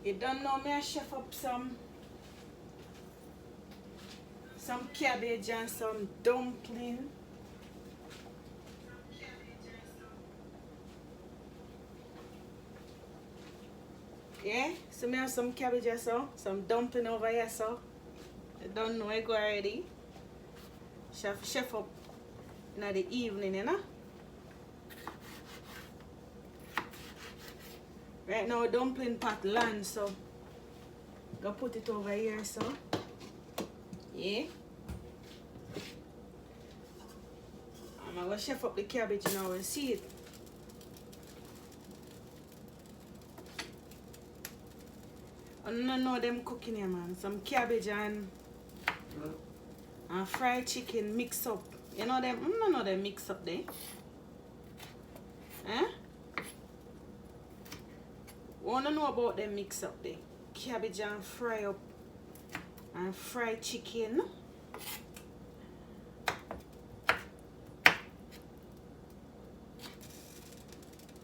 You don't know me, I chef up some cabbage and some dumpling. Yeah, so me have some cabbage or so, some dumpling over here so. You don't know I go already. Chef up in the evening, you know. Right now dumpling pot land, so go put it over here so. Yeah. I'm gonna chef up the cabbage now and see it. I don't know them cooking here, man. Some cabbage and fried chicken mix up. You know them? I don't know them mix up there. Eh? Wanna know about them mix up there? Cabbage and fry up and fried chicken.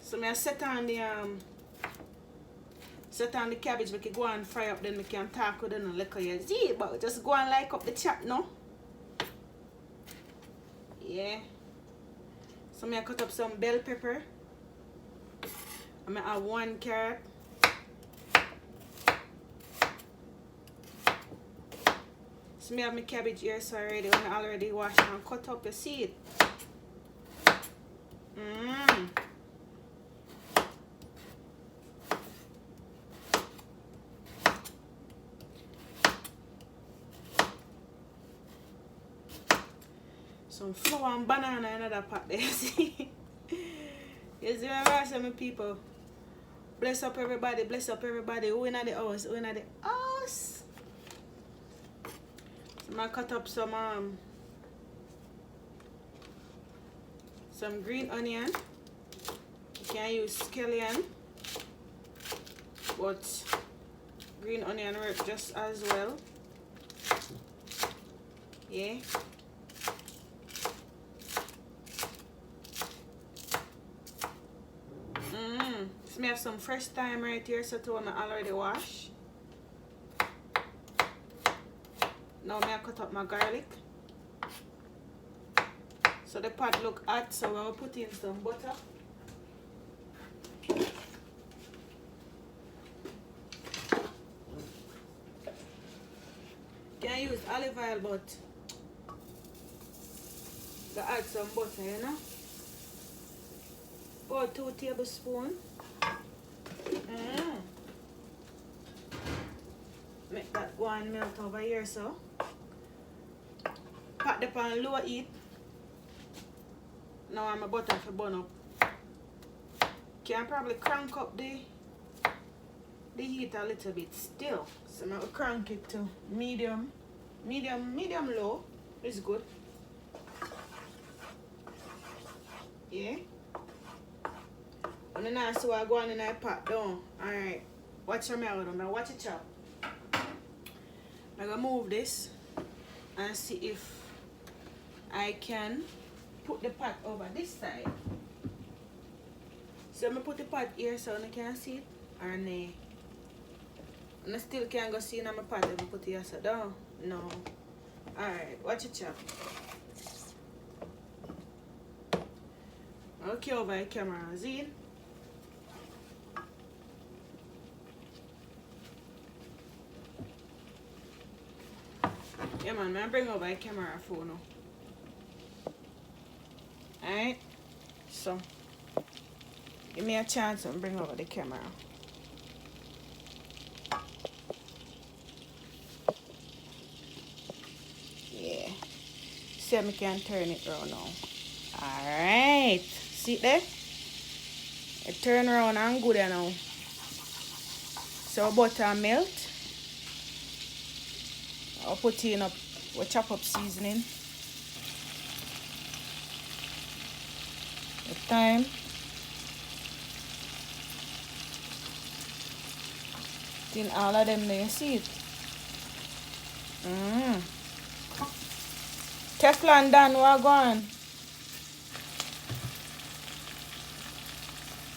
So me set on the cabbage, make it go and fry up, then we can talk with them and look at you. See, but just go and like up the chat now. Yeah. So me cut up some bell pepper. I have 1 carrot. So me have my cabbage here so already when I already wash and cut up, you see it. Some flour and banana in another pot there, see? You see what I say, my people? Bless up everybody, bless up everybody. Who in the house? Who in the house? So I cut up some green onion. You can use scallion, but green onion works just as well. Yeah. So I have some fresh thyme right here, so to I already wash. Now I cut up my garlic. So the pot look hot, so I will put in some butter. Can use olive oil, but I add some butter, you know. About 2 tablespoons. Make that go and melt over here, so. Pat the pan low heat. Now I'm a butter for burn up. Can probably crank up the heat a little bit still. So I'm going to crank it to medium low. It's good. Yeah. And then I see what I go on in that pot down. Alright. Watch your mouth. Watch it chop. I'm going to move this and see if I can put the pot over this side. So I'm going to put the pot here so I can see it. And I still can't go see in my pot if I put it here so down. No. Alright. Watch it chop. Okay, over the camera. See it? Yeah man, I'm bring over the camera phone now. Alright, so give me a chance and bring over the camera. Yeah, see if I can turn it around now. Alright, see it there? I turn around and good now. So butter melt. I'll put in up, we'll chop up seasoning. The thyme. In all of them there, you see it? Teflon done, we're going.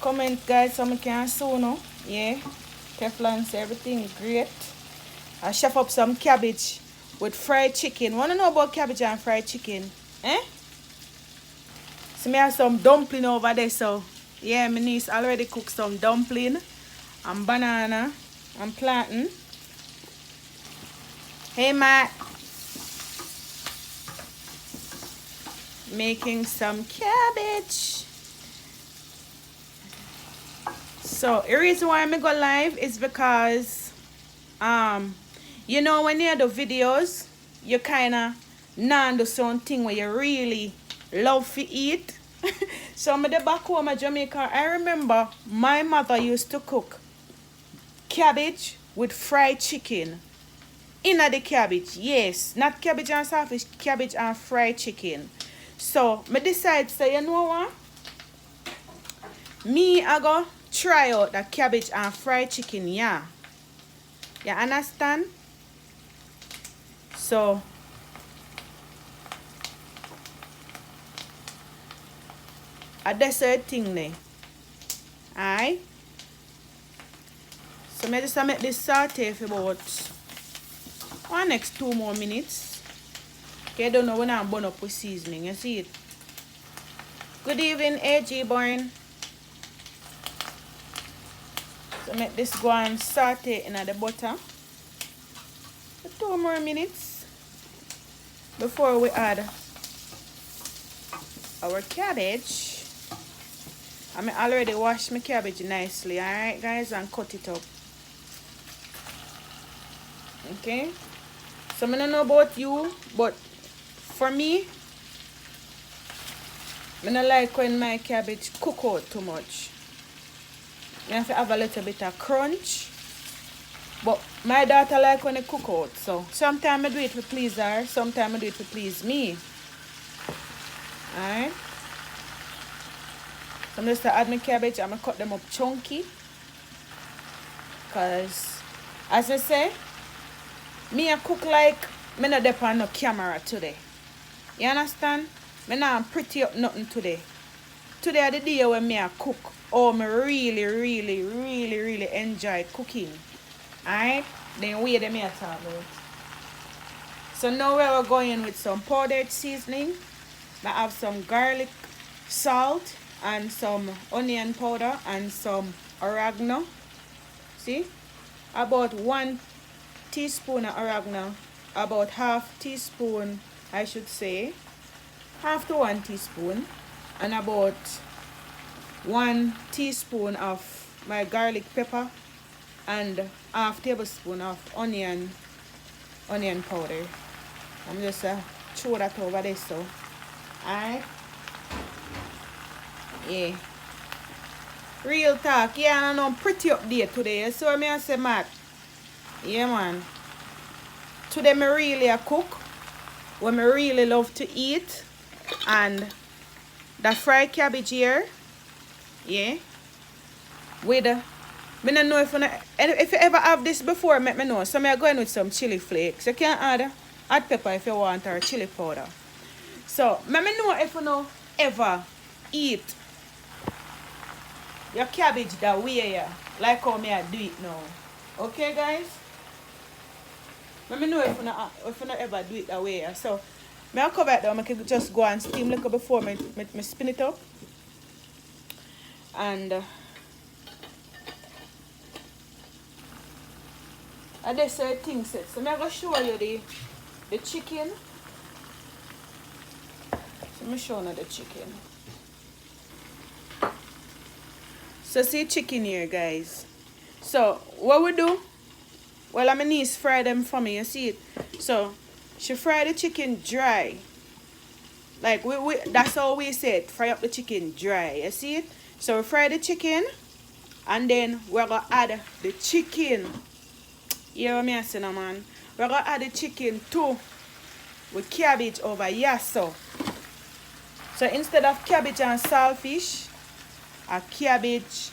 Comment guys so I can sew now. Yeah. Teflon, so everything is great. I chef up some cabbage with fried chicken. Wanna know about cabbage and fried chicken? Eh? So me have some dumpling over there, so yeah, my niece already cooked some dumpling and banana and plantain. Hey Matt. Making some cabbage. So the reason why I go live is because you know, when you do videos, you kinda not do something where you really love to eat. So I'm the back home in Jamaica. I remember my mother used to cook cabbage with fried chicken. Inna the cabbage, yes. Not cabbage and saltfish, cabbage and fried chicken. So I decide, say, you know what? Me, I go try out the cabbage and fried chicken, yeah. You understand? So, a dessert thing there. Alright? So, I just make this saute for about next 2 more minutes. Okay, I don't know when I'm burn up with seasoning. You see it? Good evening, AG Born. So make this go and saute in the butter for 2 more minutes before we add our cabbage. I already washed my cabbage nicely, alright guys, and cut it up. Okay, so I don't know about you, but for me, I don't like when my cabbage cook out too much. I have to have a little bit of crunch. But my daughter like when it cook out. So sometimes I do it to please her, sometimes I do it to please me. Alright. So I'm just going to add my cabbage. I'm going to cut them up chunky. Because, as I say, me I cook like me not depend on no camera today. You understand? Me not pretty up nothing today. Today is the day when me I cook. Oh, me really enjoy cooking. Alright? Then wait a minute talk about. So now we're going with some powdered seasoning. I have some garlic salt and some onion powder and some oregano. See? About 1 teaspoon of oregano. About half teaspoon, I should say. Half to 1 teaspoon. And about 1 teaspoon of my garlic pepper and half tablespoon of onion powder. I'm just throw that over there, so alright. Yeah, real talk. Yeah, I know I'm pretty up there today. So I say, Matt, yeah man, today me really a cook what me really love to eat, and the fried cabbage here. Yeah, with me don't know if you ever have this before, let me know. So I'm going with some chili flakes. You can add pepper if you want, or chili powder. So let me know if you know ever eat your cabbage that way, yeah, like how me I do it now. Okay guys? Let me know if you not ever do it that way. Yeah. So I'll cover it down. I can just go and steam a little before me spin it up. And that's a thing set. So I'm going to show you the chicken. So I'm showing you the chicken. So see chicken here, guys. So what we do? Well, my niece fried them for me. You see it? So she fried the chicken dry. Like that's how we say it. Fry up the chicken dry. You see it? So we fry the chicken, and then we're gonna add the chicken. You hear what I say now, man? We're gonna add the chicken too with cabbage over here. So instead of cabbage and saltfish, a cabbage.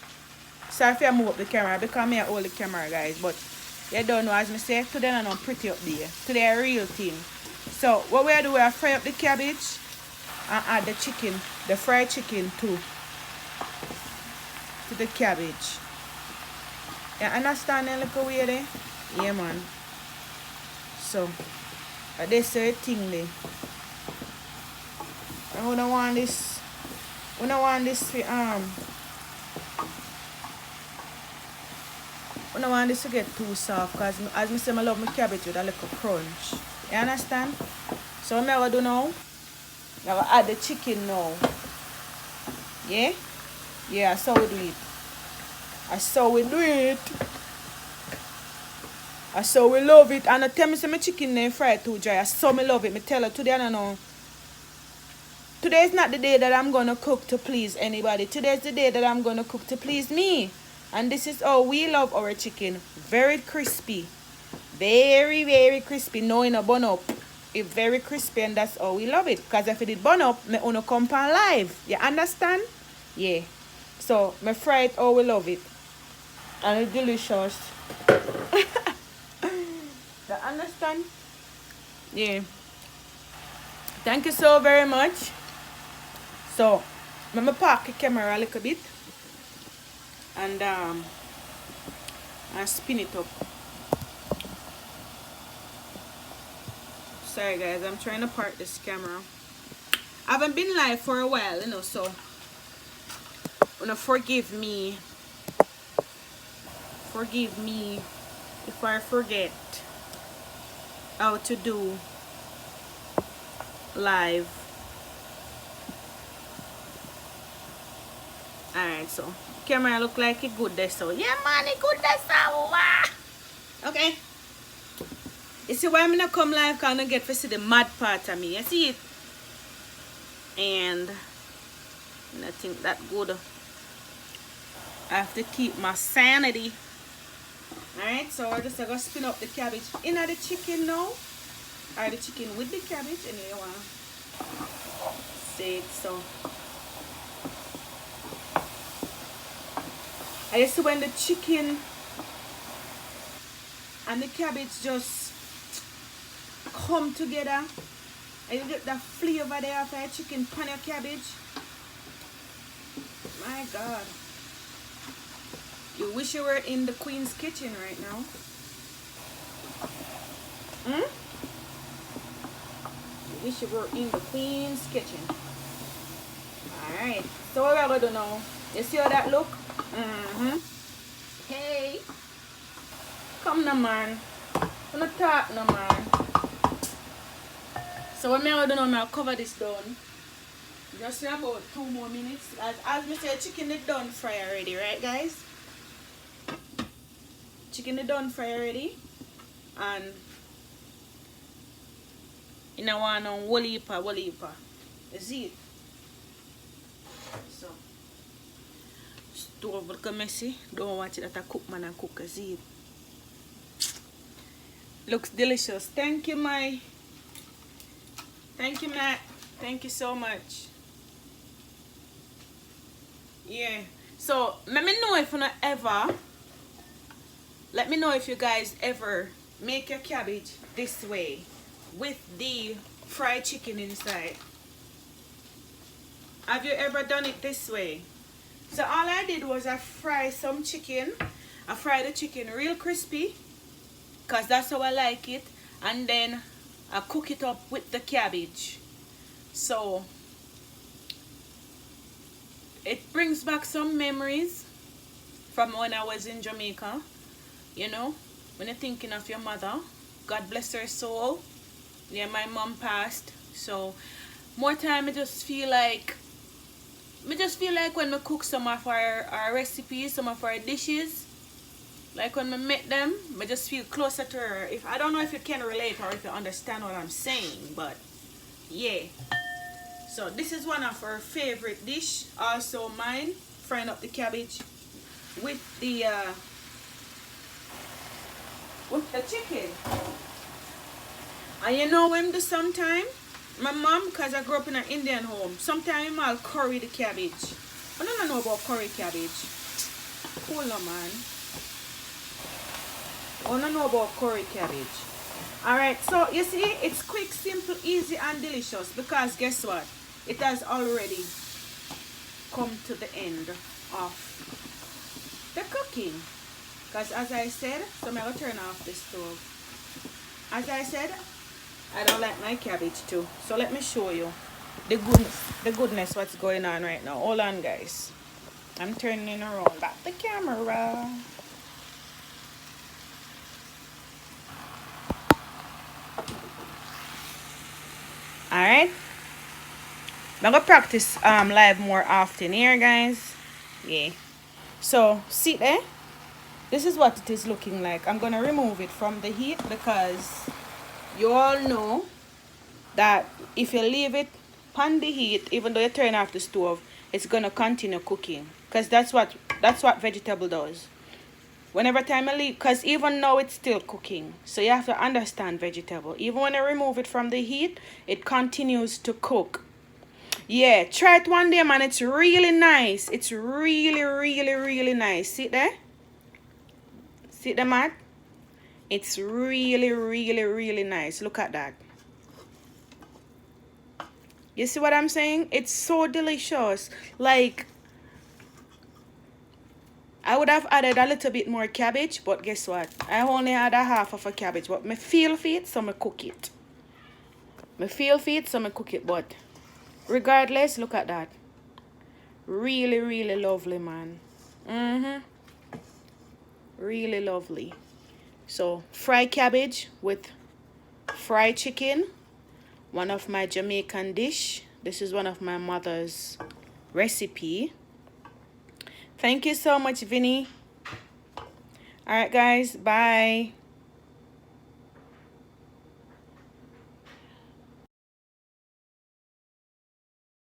Sorry if I move up the camera because I hold the camera, guys. But you don't know, as I say, today I'm pretty up there. Today a real thing. So what we do, we fry up the cabbage and add the chicken, the fried chicken too, to the cabbage. You understand a little way there? Yeah, man. So, this is the thing there. I don't want this. I don't want this to I don't want this to get too soft, because as I say, I love my cabbage with a little crunch. You understand? So what I'm going to do now, I'm going to add the chicken now. Yeah? Yeah, that's how we do it. That's how we do it. That's how we love it. And I tell me say my chicken ain't fried too dry. That's how I love it. I tell her today, I don't know. Today is not the day that I'm going to cook to please anybody. Today is the day that I'm going to cook to please me. And this is how we love our chicken. Very crispy. Very, very crispy. No in a bun up. It's very crispy, and that's how we love it. Because if it did bun up, me wanna come pan live. You understand? Yeah. So, me fry it how we love it. And it's delicious. You understand? Yeah. Thank you so very much. So, I'm gonna park the camera a little bit. And spin it up. Sorry guys, I'm trying to park this camera. I haven't been live for a while, you know, so forgive me if I forget how to do live. Alright, so camera look like it good there, so yeah man, it good there, so okay. You see why I'm gonna come live? Because I get to see the mad part of me. You see it? And I think that good. I have to keep my sanity. Alright, so we're just gonna spin up the cabbage in the chicken now. Or the chicken with the cabbage. And you wanna say it so. I see when the chicken and the cabbage just come together and you get that flavor there of your chicken pan your cabbage. My God, you wish you were in the Queen's kitchen right now. You wish you were in the Queen's kitchen. Alright, so what we're gonna do now, you see how that look? Hey, come now man, I'm not talk no man. So what I'm going to do now, I'm going to cover this down. Just in about 2 more minutes. As we say, chicken is done fry already, right guys? Chicken is done fry already. And you know one on whole heap. You see it? So stove look messy. Don't watch it that I cook man and cook. You see it? Looks delicious. Thank you, Matt. Thank you so much. Yeah. So let me know if you ever. Let me know if you guys ever make your cabbage this way with the fried chicken inside. Have you ever done it this way? So all I did was I fried some chicken. I fried the chicken real crispy, because that's how I like it. And then I cook it up with the cabbage. So it brings back some memories from when I was in Jamaica. You know, when you're thinking of your mother, God bless her soul. Yeah, my mom passed. So more time I just feel like when we cook some of our recipes, some of our dishes, like when we make them, I just feel closer to her. If I don't know if you can relate or if you understand what I'm saying, but yeah. So this is one of our favorite dish, also mine, frying up the cabbage with the chicken. And you know when do sometime? My mom, because I grew up in an Indian home, sometimes I'll curry the cabbage. I don't know about curry cabbage. Hold on, man. I don't know about curry cabbage. Alright, so you see, it's quick, simple, easy, and delicious. Because guess what? It has already come to the end of the cooking. Because as I said, so I'm going to turn off the stove. As I said, I don't like my cabbage too. So let me show you the goodness what's going on right now. Hold on, guys. I'm turning around back the camera. Alright. I'm gonna practice live more often here, guys. Yeah. So see there? This is what it is looking like. I'm gonna remove it from the heat because you all know that if you leave it on the heat, even though you turn off the stove, it's gonna continue cooking. Because that's what vegetable does. Whenever time I leave, because even now it's still cooking. So you have to understand vegetable. Even when I remove it from the heat, it continues to cook. Yeah, try it one day, man. It's really nice. It's really, really, really nice. See it there? See the mat? It's really, really, really nice. Look at that. You see what I'm saying? It's so delicious. Like, I would have added a little bit more cabbage, but guess what? I only had a half of a cabbage, but me feel for it, so me cook it. Me feel for it, so me cook it, but regardless, look at that. Really, really lovely, man. Really lovely. So, fried cabbage with fried chicken. One of my Jamaican dish. This is one of my mother's recipe. Thank you so much, Vinny. Alright, guys. Bye.